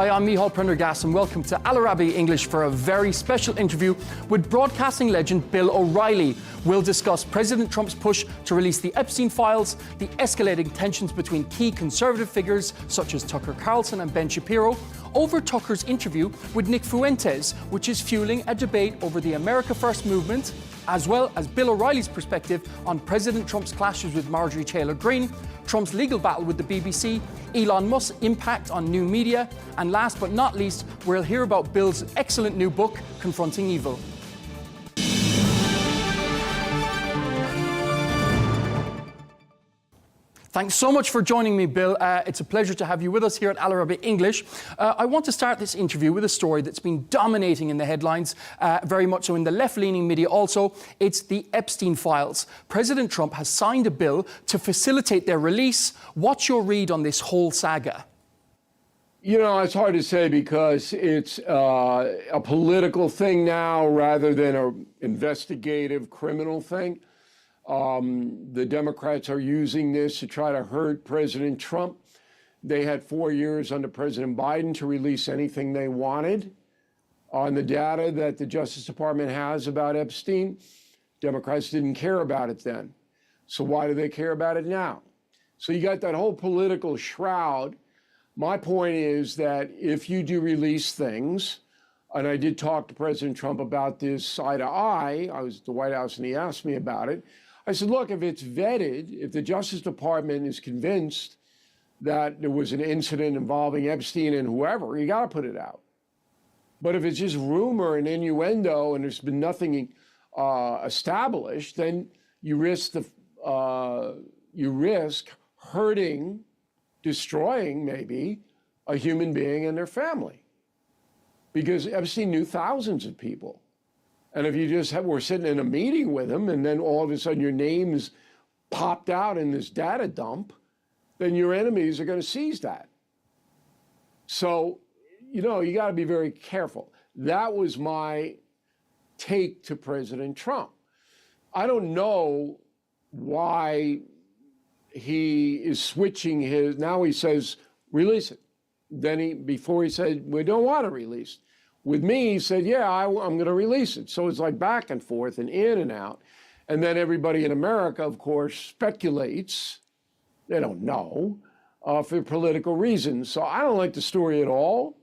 Hi, I'm Micheal Prendergast and welcome to Arabiya English for a very special interview with broadcasting legend Bill O'Reilly. We'll discuss President Trump's push to release the Epstein files, the escalating tensions between key conservative figures such as Tucker Carlson and Ben Shapiro, over Tucker's interview with Nick Fuentes, which is fueling a debate over the America First movement, as well as Bill O'Reilly's perspective on President Trump's clashes with Marjorie Taylor Greene, Trump's legal battle with the BBC, Elon Musk's impact on new media, and last but not least, we'll hear about Bill's excellent new book, Confronting Evil. Thanks so much for joining me, Bill. It's a pleasure to have you with us here at Arabiya English. I want to start this interview with a story that's been dominating in the headlines, very much so in the left-leaning media also. It's the Epstein files. President Trump has signed a bill to facilitate their release. What's your read on this whole saga? You know, it's hard to say because it's a political thing now rather than an investigative criminal thing. The Democrats are using this to try to hurt President Trump. They had 4 years under President Biden to release anything they wanted on the data that the Justice Department has about Epstein. Democrats didn't care about it then. So why do they care about it now? So you got that whole political shroud. My point is that if you do release things, and I did talk to President Trump about this eye to eye, I was at the White House and he asked me about it. I said, look, if it's vetted, if the Justice Department is convinced that there was an incident involving Epstein and whoever, you got to put it out. But if it's just rumor and innuendo and there's been nothing established, then you risk hurting, destroying maybe a human being and their family. Because Epstein knew thousands of people. And if you just were sitting in a meeting with him and then all of a sudden your name's popped out in this data dump, then your enemies are going to seize that. So, you know, you got to be very careful. That was my take to President Trump. I don't know why he is switching his, now he says, release it. Then before he said, we don't want to release it. With me, he said, yeah, I'm going to release it. So it's like back and forth and in and out. And then everybody in America, of course, speculates. They don't know for political reasons. So I don't like the story at all.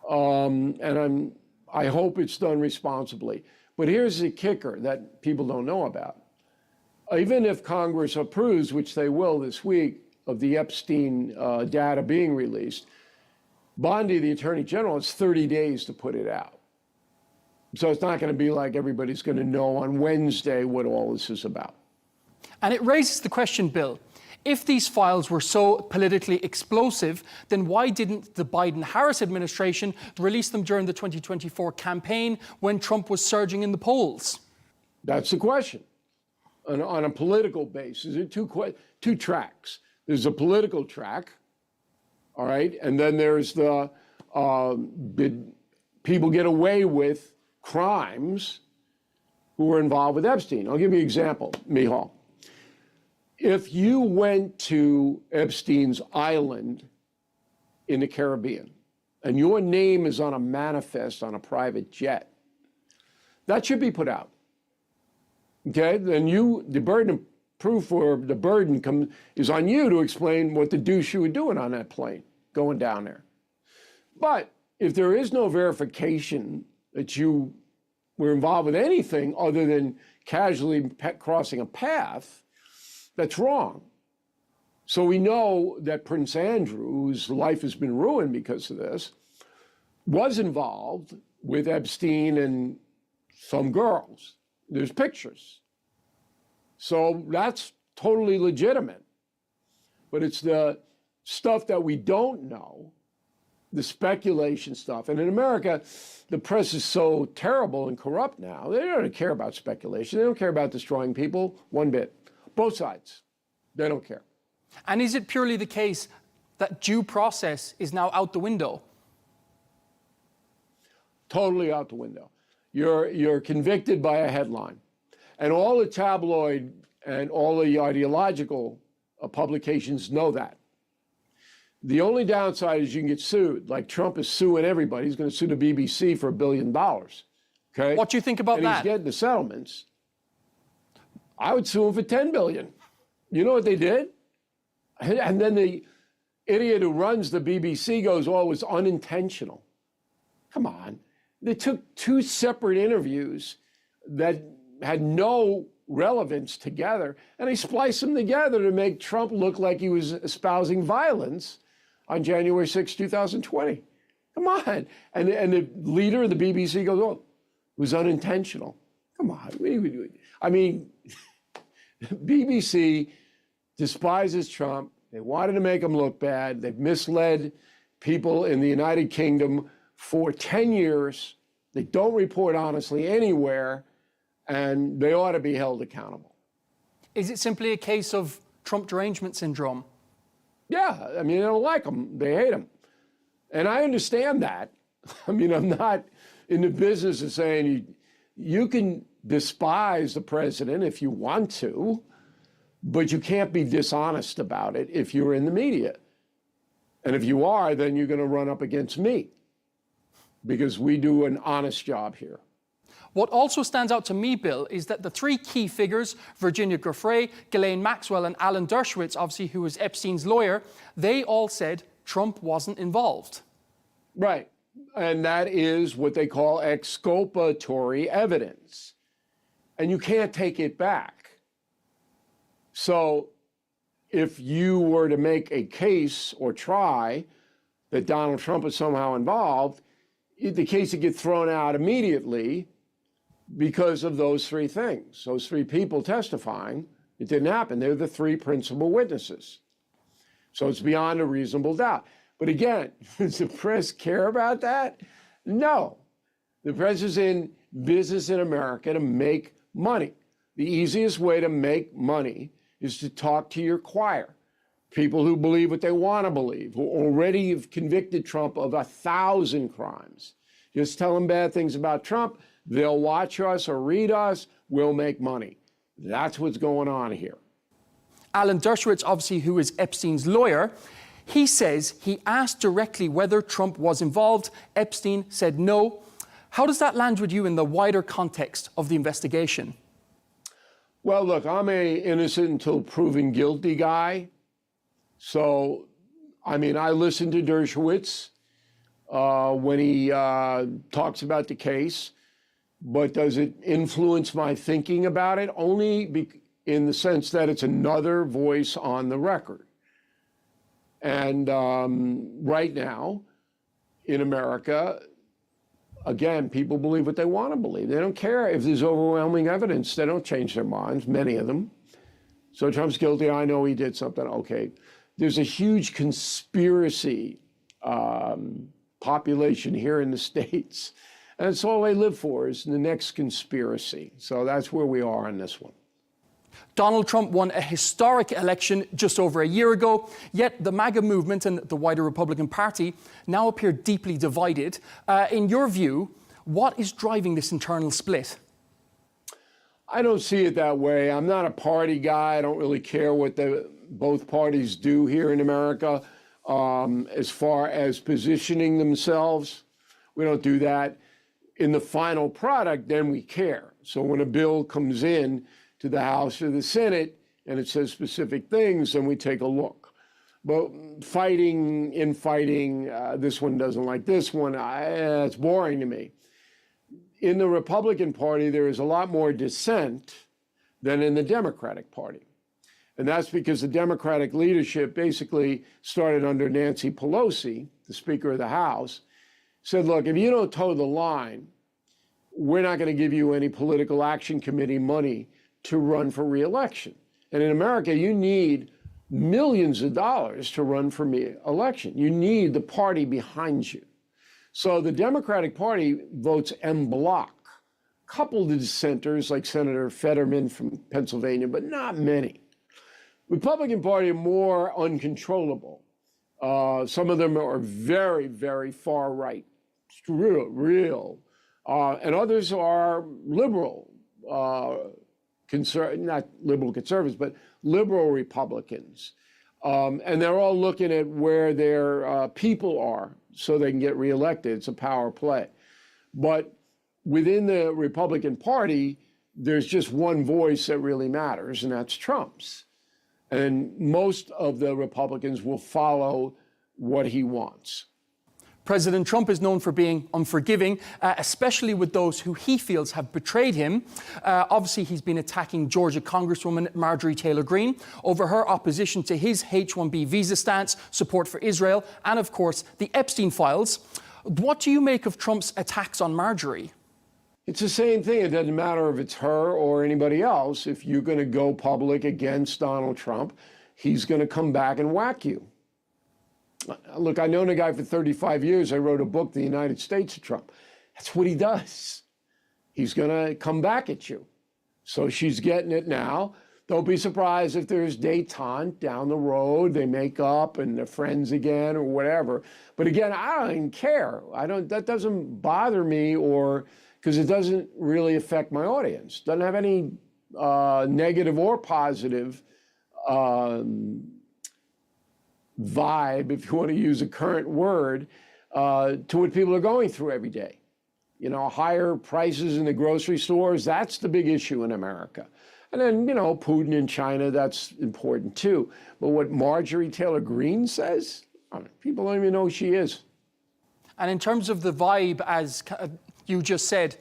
And I hope it's done responsibly. But here's the kicker that people don't know about. Even if Congress approves, which they will this week, of the Epstein data being released, Bondi, the Attorney General, has 30 days to put it out. So it's not going to be like everybody's going to know on Wednesday what all this is about. And it raises the question, Bill, if these files were so politically explosive, then why didn't the Biden-Harris administration release them during the 2024 campaign when Trump was surging in the polls? That's the question. On a political basis, there are two tracks. There's a political track, all right, and then there's the people get away with crimes who were involved with Epstein. I'll give you an example, Micheal. If you went to Epstein's island in the Caribbean and your name is on a manifest on a private jet, that should be put out. Okay, then the burden of proof or the burden is on you to explain what the deuce you were doing on that plane going down there. But if there is no verification that you were involved with anything other than casually crossing a path, that's wrong. So we know that Prince Andrew, whose life has been ruined because of this, was involved with Epstein and some girls. There's pictures. So that's totally legitimate. But it's the stuff that we don't know, the speculation stuff. And in America, the press is so terrible and corrupt now, they don't care about speculation. They don't care about destroying people one bit. Both sides, they don't care. And is it purely the case that due process is now out the window? Totally out the window. You're convicted by a headline. And all the tabloid and all the ideological publications know that. The only downside is you can get sued. Like Trump is suing everybody. He's going to sue the BBC for $1 billion. Okay. What do you think about that? He's getting the settlements. I would sue him for $10 billion. You know what they did? And then the idiot who runs the BBC goes, "Oh, it was unintentional." Come on. They took two separate interviews that had no relevance together, and they spliced them together to make Trump look like he was espousing violence on January 6, 2020. Come on. And the leader of the BBC goes, "Oh, it was unintentional." Come on. I mean, BBC despises Trump. They wanted to make him look bad. They've misled people in the United Kingdom for 10 years. They don't report honestly anywhere, and they ought to be held accountable. Is it simply a case of Trump derangement syndrome? Yeah, I mean, they don't like him. They hate him. And I understand that. I mean, I'm not in the business of saying you can despise the president if you want to, but you can't be dishonest about it if you're in the media. And if you are, then you're going to run up against me because we do an honest job here. What also stands out to me, Bill, is that the three key figures, Virginia Giuffre, Ghislaine Maxwell, and Alan Dershowitz, obviously, who was Epstein's lawyer, they all said Trump wasn't involved. Right. And that is what they call exculpatory evidence. And you can't take it back. So if you were to make a case or try that Donald Trump is somehow involved, the case would get thrown out immediately because of those three things. Those three people testifying, it didn't happen. They're the three principal witnesses. So it's beyond a reasonable doubt. But again, does the press care about that? No. The press is in business in America to make money. The easiest way to make money is to talk to your choir, people who believe what they want to believe, who already have convicted Trump of 1,000 crimes. Just tell them bad things about Trump. They'll watch us or read us. We'll make money. That's what's going on here. Alan Dershowitz, obviously, who is Epstein's lawyer, he says he asked directly whether Trump was involved. Epstein said no. How does that land with you in the wider context of the investigation? Well, look, I'm a innocent until proven guilty guy. So, I mean, I listen to Dershowitz when he talks about the case, but does it influence my thinking about it? Only in the sense that it's another voice on the record. And right now, in America, again, people believe what they want to believe. They don't care if there's overwhelming evidence. They don't change their minds, many of them. So Trump's guilty. I know he did something. Okay. There's a huge conspiracy population here in the States. And that's all they live for is the next conspiracy. So that's where we are on this one. Donald Trump won a historic election just over a year ago, yet the MAGA movement and the wider Republican Party now appear deeply divided. In your view, what is driving this internal split? I don't see it that way. I'm not a party guy. I don't really care what both parties do here in America as far as positioning themselves. We don't do that. In the final product, then we care. So when a bill comes in to the House or the Senate, and it says specific things, then we take a look. But fighting, this one doesn't like this one, it's boring to me. In the Republican Party, there is a lot more dissent than in the Democratic Party. And that's because the Democratic leadership basically started under Nancy Pelosi, the Speaker of the House, said, look, if you don't toe the line, we're not going to give you any political action committee money to run for re-election. And in America, you need millions of dollars to run for election. You need the party behind you. So the Democratic Party votes en bloc. A couple of dissenters like Senator Fetterman from Pennsylvania, but not many. Republican Party are more uncontrollable. Some of them are very, very far right, real. And others are liberal, not liberal conservatives, but liberal Republicans. And they're all looking at where their people are so they can get reelected. It's a power play. But within the Republican Party, there's just one voice that really matters, and that's Trump's. And most of the Republicans will follow what he wants. President Trump is known for being unforgiving, especially with those who he feels have betrayed him. Obviously, he's been attacking Georgia Congresswoman Marjorie Taylor Greene over her opposition to his H-1B visa stance, support for Israel, and of course, the Epstein files. What do you make of Trump's attacks on Marjorie? It's the same thing. It doesn't matter if it's her or anybody else. If you're going to go public against Donald Trump, he's going to come back and whack you. Look, I've known a guy for 35 years. I wrote a book, The United States of Trump. That's what he does. He's going to come back at you. So she's getting it now. Don't be surprised if there's détente down the road. They make up and they're friends again or whatever. But again, I don't even care. That doesn't bother me, or because it doesn't really affect my audience. Doesn't have any negative or positive vibe, if you want to use a current word, to what people are going through every day. You know, higher prices in the grocery stores, that's the big issue in America. And then, you know, Putin in China, that's important too. But what Marjorie Taylor Greene says, people don't even know who she is. And in terms of the vibe, as you just said,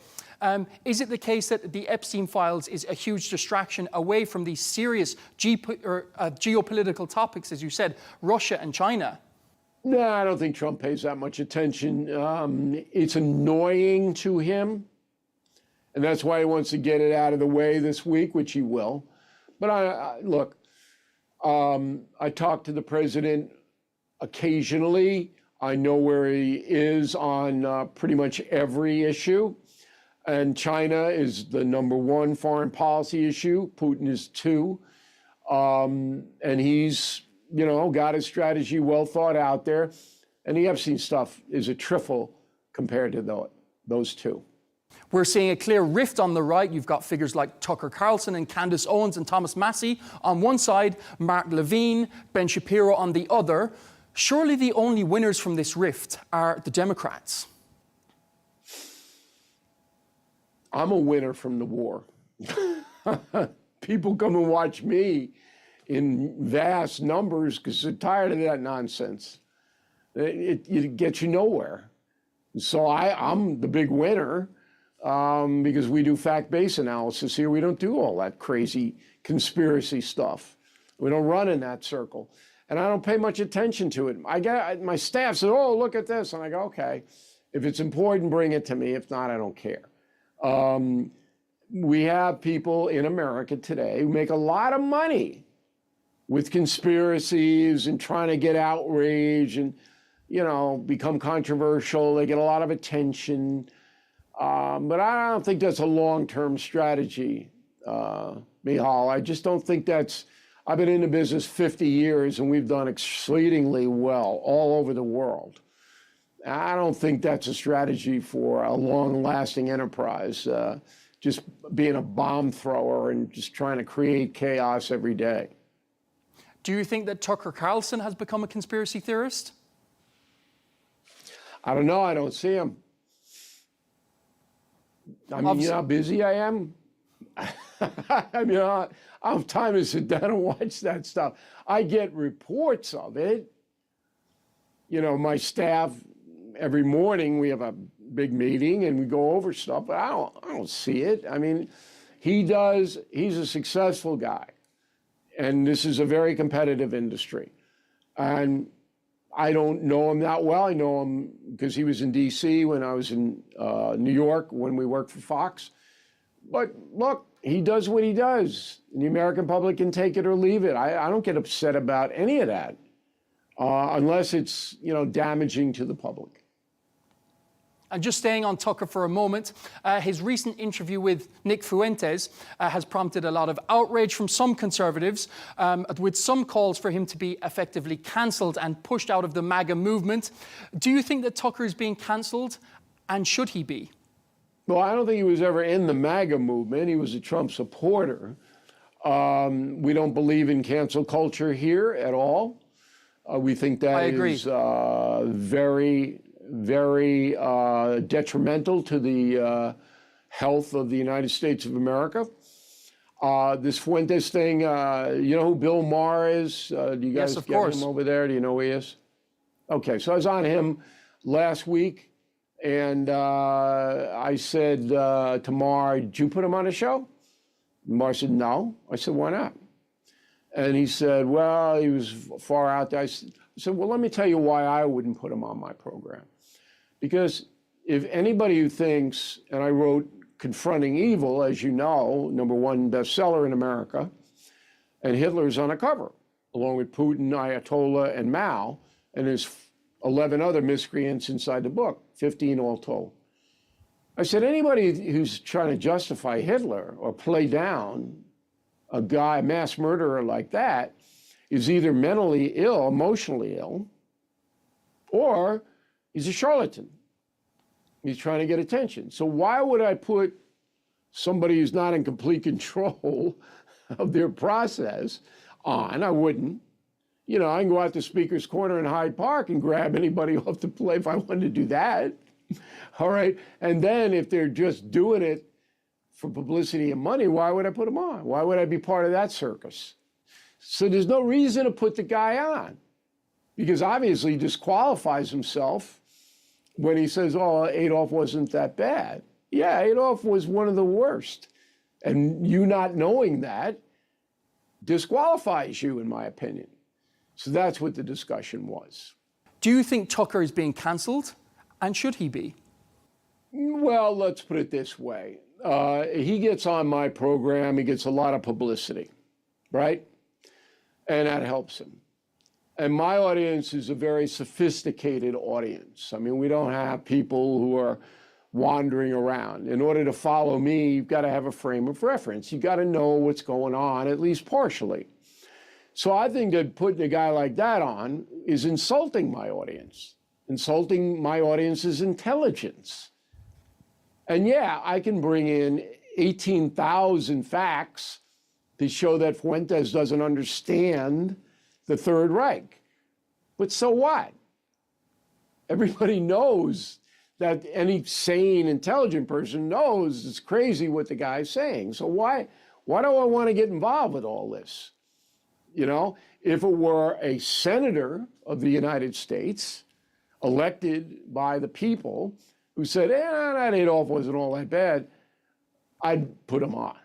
is it the case that the Epstein files is a huge distraction away from these serious geopolitical topics, as you said, Russia and China? No, I don't think Trump pays that much attention. It's annoying to him, and that's why he wants to get it out of the way this week, which he will. But look, I talk to the president occasionally. I know where he is on pretty much every issue. And China is the #1 foreign policy issue. Putin is 2. And he's, you know, got his strategy well thought out there. And the Epstein stuff is a trifle compared to those two. We're seeing a clear rift on the right. You've got figures like Tucker Carlson and Candace Owens and Thomas Massie on one side, Mark Levine, Ben Shapiro on the other. Surely the only winners from this rift are the Democrats. I'm a winner from the war. People come and watch me in vast numbers because they're tired of that nonsense. It gets you nowhere. So I'm the big winner because we do fact-based analysis here. We don't do all that crazy conspiracy stuff. We don't run in that circle. And I don't pay much attention to it. My staff said, oh, look at this. And I go, okay, if it's important, bring it to me. If not, I don't care. We have people in America today who make a lot of money with conspiracies and trying to get outrage and, you know, become controversial. They get a lot of attention. But I don't think that's a long-term strategy, Micheal. I just don't think that's... I've been in the business 50 years and we've done exceedingly well all over the world. I don't think that's a strategy for a long-lasting enterprise, just being a bomb thrower and just trying to create chaos every day. Do you think that Tucker Carlson has become a conspiracy theorist? I don't know. I don't see him. I mean, you know how busy I am? I mean, I don't have time to sit down and watch that stuff. I get reports of it. You know, my staff, every morning we have a big meeting and we go over stuff, but I don't see it. I mean, he's a successful guy. And this is a very competitive industry. And I don't know him that well. I know him because he was in D.C. when I was in New York when we worked for Fox. But look, he does what he does. And the American public can take it or leave it. I don't get upset about any of that unless it's, you know, damaging to the public. And just staying on Tucker for a moment, his recent interview with Nick Fuentes has prompted a lot of outrage from some conservatives, with some calls for him to be effectively cancelled and pushed out of the MAGA movement. Do you think that Tucker is being cancelled, and should he be? Well, I don't think he was ever in the MAGA movement. He was a Trump supporter. We don't believe in cancel culture here at all. We think that is very, very detrimental to the health of the United States of America. This Fuentes thing, you know who Bill Maher is? Do you guys get him over there? Do you know who he is? Okay, so I was on him last week, and I said to Maher, did you put him on a show? Maher said, no. I said, why not? And he said, well, he was far out there. I said, well, let me tell you why I wouldn't put him on my program. Because if anybody who thinks, and I wrote Confronting Evil, as you know, #1 bestseller in America, and Hitler's on a cover, along with Putin, Ayatollah, and Mao, and there's 11 other miscreants inside the book, 15 all told. I said, anybody who's trying to justify Hitler or play down a guy, a mass murderer like that, is either mentally ill, emotionally ill, or he's a charlatan. He's trying to get attention. So why would I put somebody who's not in complete control of their process on? I wouldn't. You know, I can go out to Speaker's Corner in Hyde Park and grab anybody off the play if I wanted to do that. All right. And then if they're just doing it for publicity and money, why would I put them on? Why would I be part of that circus? So there's no reason to put the guy on, because obviously he disqualifies himself when he says, oh, Adolf wasn't that bad. Yeah, Adolf was one of the worst. And you not knowing that disqualifies you, in my opinion. So that's what the discussion was. Do you think Tucker is being cancelled? And should he be? Well, let's put it this way. He gets on my program, he gets a lot of publicity, right? And that helps him. And my audience is a very sophisticated audience. I mean, we don't have people who are wandering around. In order to follow me, you've got to have a frame of reference. You've got to know what's going on, at least partially. So I think that putting a guy like that on is insulting my audience, insulting my audience's intelligence. And yeah, I can bring in 18,000 facts to show that Fuentes doesn't understand the Third Reich. But so what? Everybody knows that any sane, intelligent person knows it's crazy what the guy's saying. So why do I want to get involved with all this? You know, if it were a senator of the United States elected by the people who said, that Adolf wasn't all that bad, I'd put him on.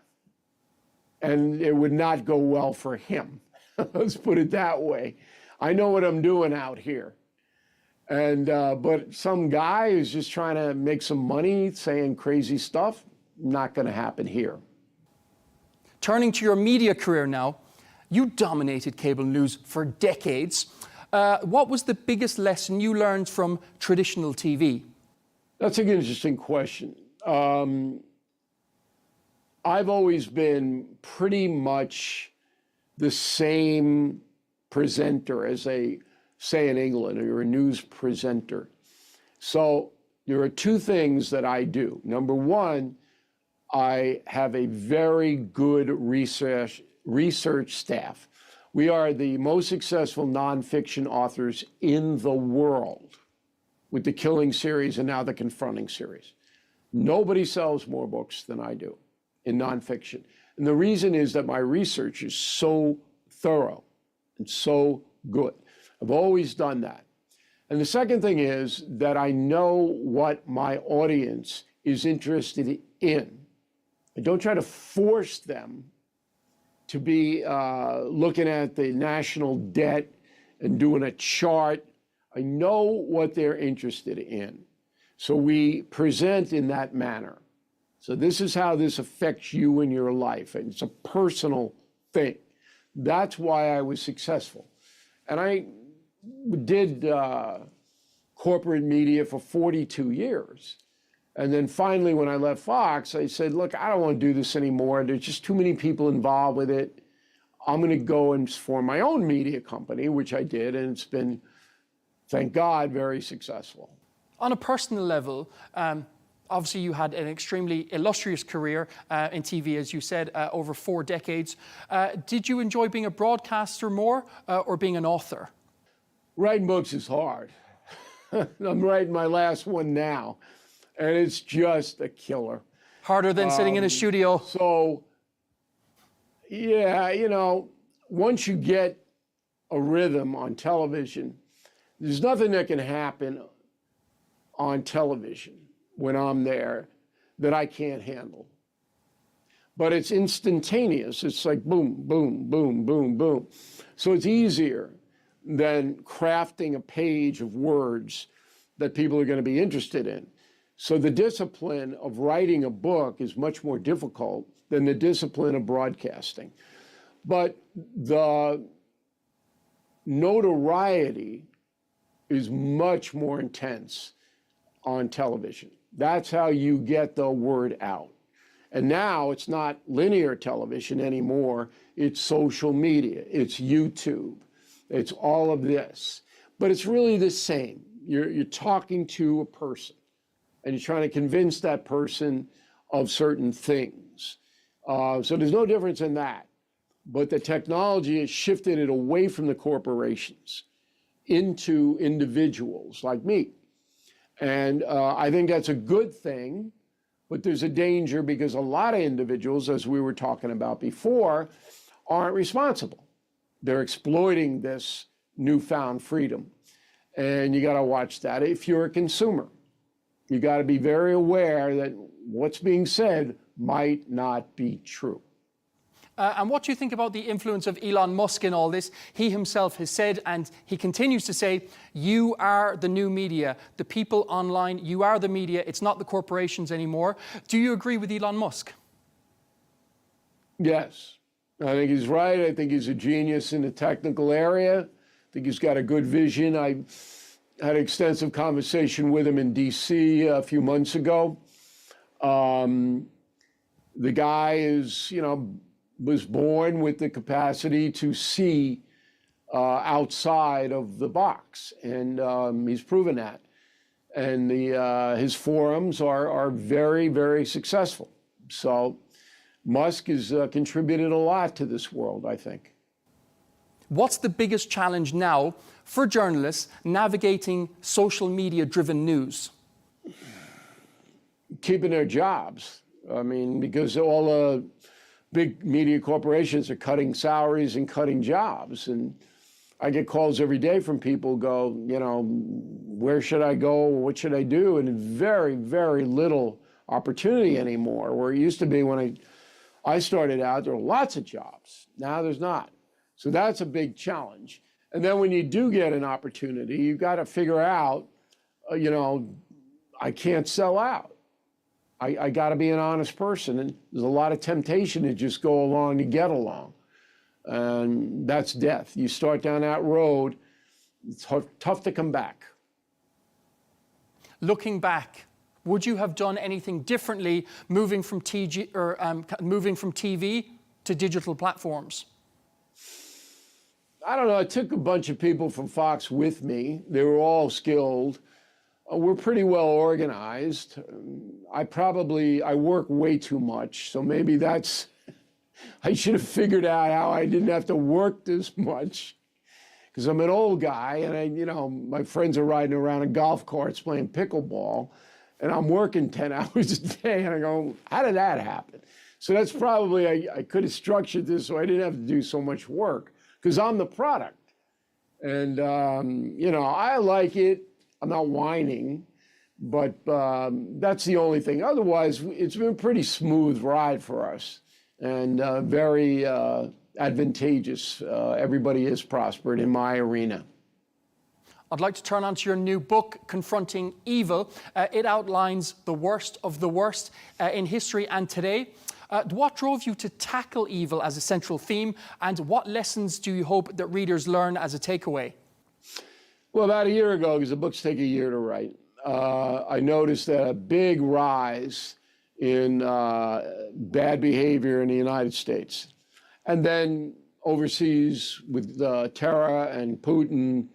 And it would not go well for him. Let's put it that way. I know what I'm doing out here. And but some guy who's just trying to make some money saying crazy stuff, not going to happen here. Turning to your media career now, you dominated cable news for decades. What was the biggest lesson you learned from traditional TV? That's an interesting question. I've always been pretty much the same presenter as they say in England, or you're a news presenter. So there are two things that I do. Number one, I have a very good research staff. We are the most successful nonfiction authors in the world with the Killing series and now the Confronting series. Nobody sells more books than I do in nonfiction. And the reason is that my research is so thorough and so good. I've always done that. And the second thing is that I know what my audience is interested in. I don't try to force them to be looking at the national debt and doing a chart. I know what they're interested in. So we present in that manner. So this is how this affects you in your life. And it's a personal thing. That's why I was successful. And I did corporate media for 42 years. And then finally, when I left Fox, I said, look, I don't want to do this anymore. There's just too many people involved with it. I'm going to go and form my own media company, which I did. And it's been, thank God, very successful. On a personal level, Obviously, you had an extremely illustrious career in TV, as you said, over 4 decades. Did you enjoy being a broadcaster more or being an author? Writing books is hard. I'm writing my last one now, and it's just a killer. Harder than sitting in a studio. So, yeah, you know, once you get a rhythm on television, there's nothing that can happen on television when I'm there that I can't handle. But it's instantaneous. It's like boom, boom, boom, boom, boom. So it's easier than crafting a page of words that people are going to be interested in. So the discipline of writing a book is much more difficult than the discipline of broadcasting. But the notoriety is much more intense on television. That's how you get the word out. And now it's not linear television anymore. It's social media. It's YouTube. It's all of this. But it's really the same. You're talking to a person, and you're trying to convince that person of certain things. So there's no difference in that. But the technology has shifted it away from the corporations into individuals like me. And I think that's a good thing, but there's a danger because a lot of individuals, as we were talking about before, aren't responsible. They're exploiting this newfound freedom. And you got to watch that. If you're a consumer, you got to be very aware that what's being said might not be true. And what do you think about the influence of Elon Musk in all this? He himself has said, and he continues to say, you are the new media. The people online, you are the media. It's not the corporations anymore. Do you agree with Elon Musk? Yes, I think he's right. I think he's a genius in the technical area. I think he's got a good vision. I had an extensive conversation with him in DC a few months ago. The guy is, was born with the capacity to see outside of the box, and he's proven that. And his forums are very, very successful. So Musk has contributed a lot to this world, I think. What's the biggest challenge now for journalists navigating social media-driven news? Keeping their jobs. I mean, because all the big media corporations are cutting salaries and cutting jobs. And I get calls every day from people go, where should I go? What should I do? And very, very little opportunity anymore. Where it used to be when I started out, there were lots of jobs. Now there's not. So that's a big challenge. And then when you do get an opportunity, you've got to figure out, I can't sell out. I got to be an honest person. And there's a lot of temptation to just go along to get along. And that's death. You start down that road, it's tough to come back. Looking back, would you have done anything differently moving from TV to digital platforms? I don't know. I took a bunch of people from Fox with me. They were all skilled. We're pretty well organized. I work way too much. So maybe I should have figured out how I didn't have to work this much. Because I'm an old guy and my friends are riding around in golf carts playing pickleball and I'm working 10 hours a day. And I go, how did that happen? So that's probably, I could have structured this so I didn't have to do so much work because I'm the product. And, I like it. I'm not whining, but that's the only thing. Otherwise, it's been a pretty smooth ride for us and very advantageous. Everybody is prospered in my arena. I'd like to turn on to your new book, Confronting Evil. It outlines the worst of the worst in history and today. What drove you to tackle evil as a central theme, and what lessons do you hope that readers learn as a takeaway? Well, about a year ago, because the books take a year to write, I noticed a big rise in bad behavior in the United States. And then overseas with terror and Putin,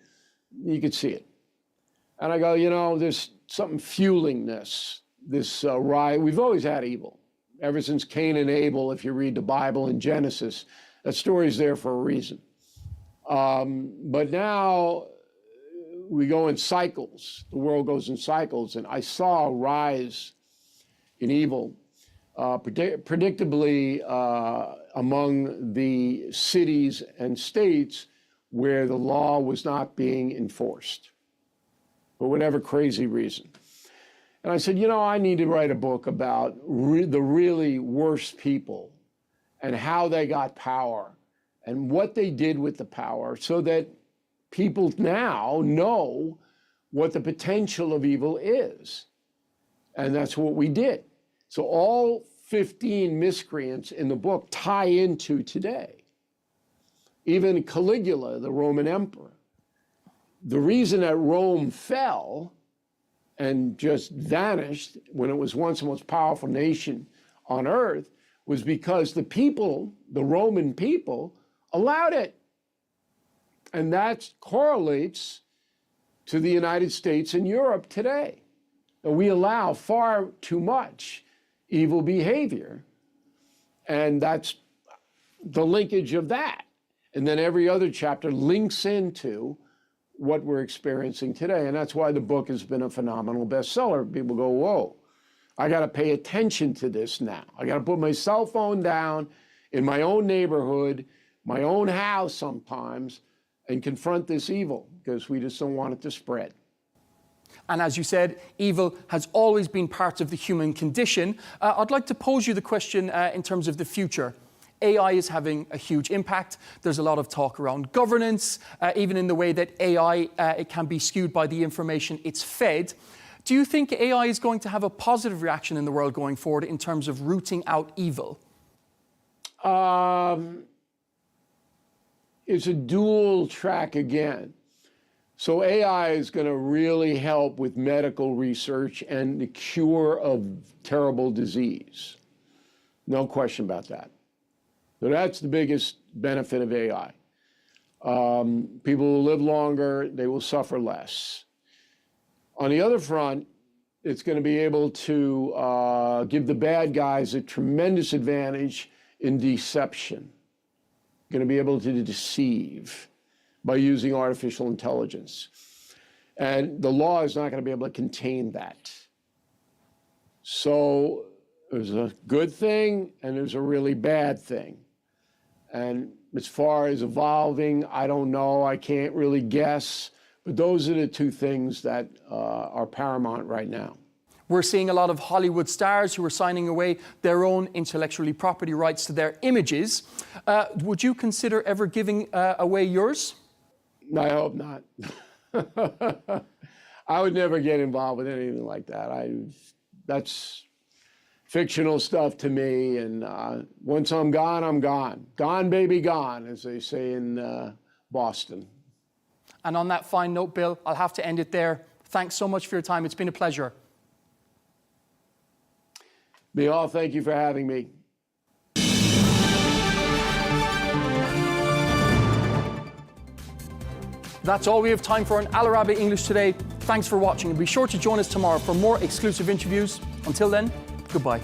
you could see it. And I go, there's something fueling this. this rise. We've always had evil. Ever since Cain and Abel, if you read the Bible in Genesis, that story's there for a reason. But now we go in cycles. The world goes in cycles, and I saw a rise in evil, predictably among the cities and states where the law was not being enforced for whatever crazy reason. And I said, I need to write a book about the really worst people and how they got power and what they did with the power, so that people now know what the potential of evil is. And that's what we did. So all 15 miscreants in the book tie into today. Even Caligula, the Roman emperor. The reason that Rome fell and just vanished when it was once the most powerful nation on earth was because the people, the Roman people, allowed it. And that correlates to the United States and Europe today. And we allow far too much evil behavior. And that's the linkage of that. And then every other chapter links into what we're experiencing today. And that's why the book has been a phenomenal bestseller. People go, whoa, I got to pay attention to this now. I got to put my cell phone down in my own neighborhood, my own house sometimes, and confront this evil, because we just don't want it to spread. And as you said, evil has always been part of the human condition. I'd like to pose you the question in terms of the future. AI is having a huge impact. There's a lot of talk around governance, even in the way that AI it can be skewed by the information it's fed. Do you think AI is going to have a positive reaction in the world going forward in terms of rooting out evil? It's a dual track again. So AI is going to really help with medical research and the cure of terrible disease. No question about that. So that's the biggest benefit of AI. People will live longer, they will suffer less. On the other front, it's going to be able to give the bad guys a tremendous advantage in deception. Going to be able to deceive by using artificial intelligence. And the law is not going to be able to contain that. So there's a good thing and there's a really bad thing. And as far as evolving, I don't know, I can't really guess, but those are the two things that are paramount right now. We're seeing a lot of Hollywood stars who are signing away their own intellectual property rights to their images. Would you consider ever giving away yours? I hope not. I would never get involved with anything like that. That's fictional stuff to me, and once I'm gone, I'm gone. Gone, baby, gone, as they say in Boston. And on that fine note, Bill, I'll have to end it there. Thanks so much for your time. It's been a pleasure. Micheal, thank you for having me. That's all we have time for in Arabiya English today. Thanks for watching, and be sure to join us tomorrow for more exclusive interviews. Until then, goodbye.